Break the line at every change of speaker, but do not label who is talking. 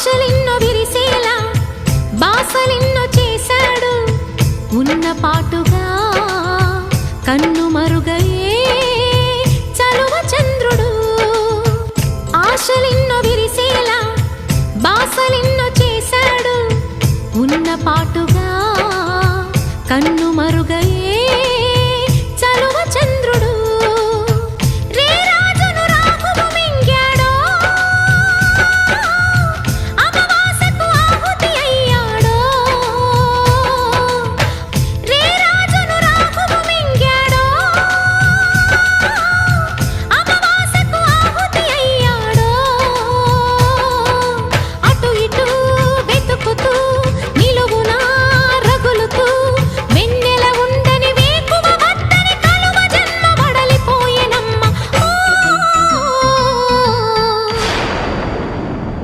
ఆశలెన్నో విరిసేలా బాసలెన్నో చేశాడు ఉన్న పాటుగా కన్ను మరుగయే చలువ చంద్రుడు ఆశలెన్నో విరిసేలా బాసలెన్నో చేశాడు ఉన్న పాటుగా కన్ను మరుగయే